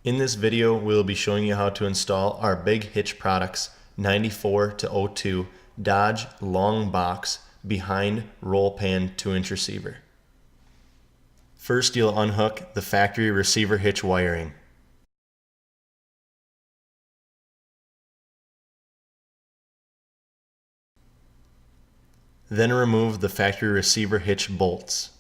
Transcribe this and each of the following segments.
In this video, we'll be showing you how to install our Big Hitch Products 94-02 Dodge long box behind roll pan 2-inch receiver. First, you'll unhook the factory receiver hitch wiring. Then remove the factory receiver hitch bolts.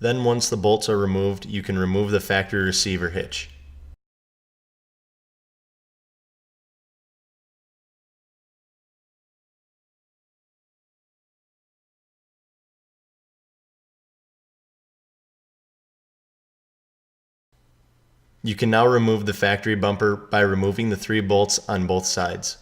Then once the bolts are removed, you can remove the factory receiver hitch. You can now remove the factory bumper by removing the 3 bolts on both sides.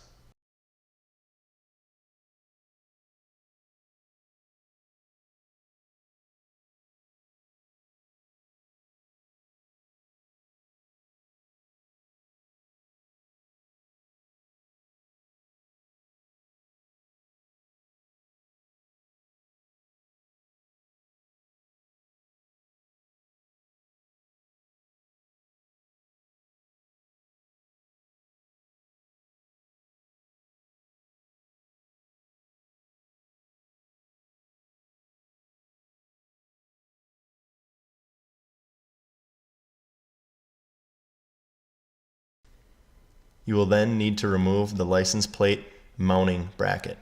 You will then need to remove the license plate mounting bracket.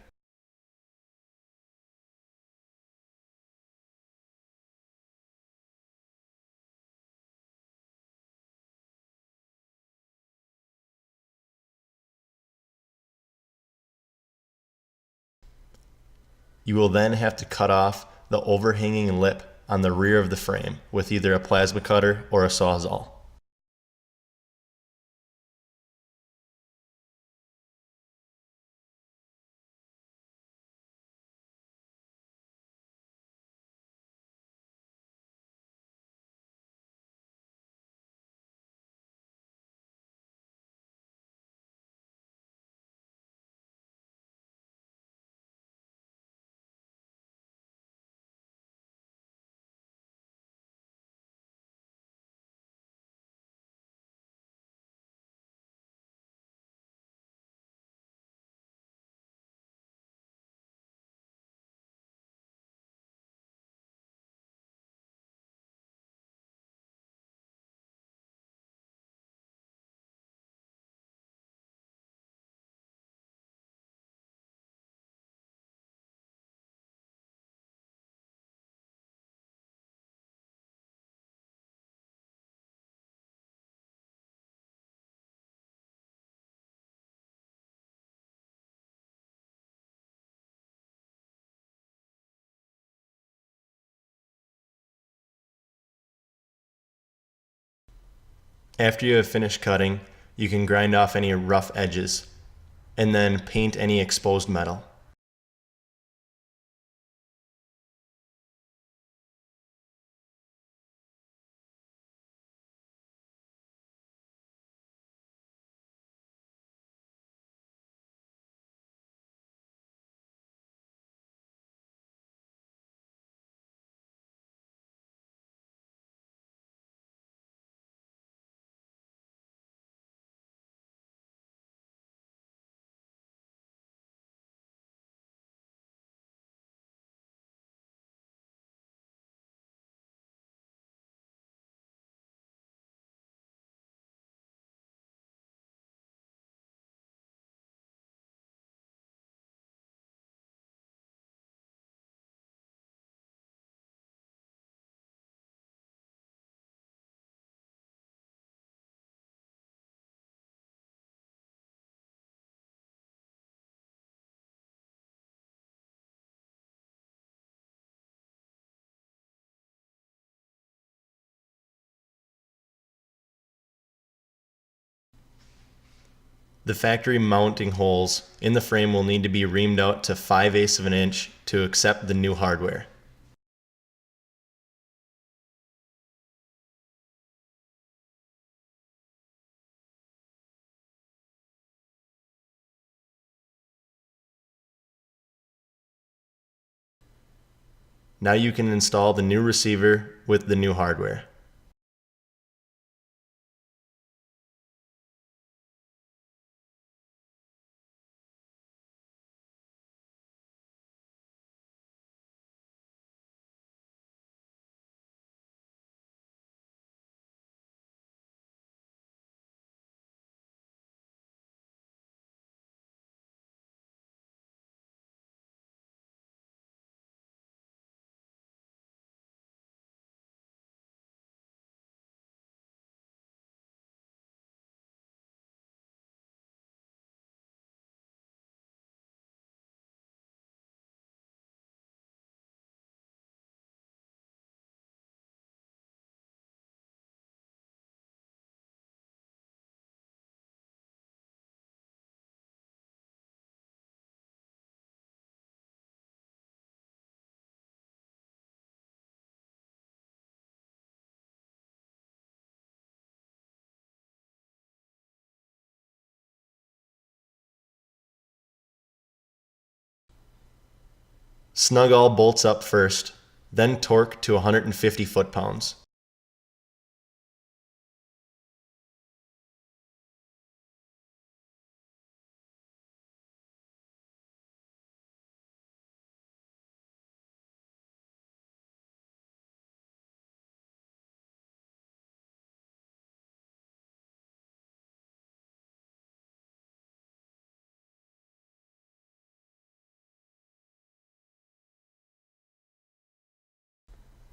You will then have to cut off the overhanging lip on the rear of the frame with either a plasma cutter or a sawzall. After you have finished cutting, you can grind off any rough edges and then paint any exposed metal. The factory mounting holes in the frame will need to be reamed out to 5/8 of an inch to accept the new hardware. Now you can install the new receiver with the new hardware. Snug all bolts up first, then torque to 150 foot-pounds.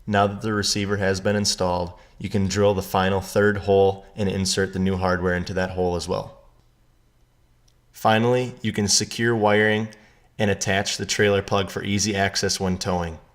Now that the receiver has been installed, you can drill the final third hole and insert the new hardware into that hole as well. Finally, you can secure wiring and attach the trailer plug for easy access when towing.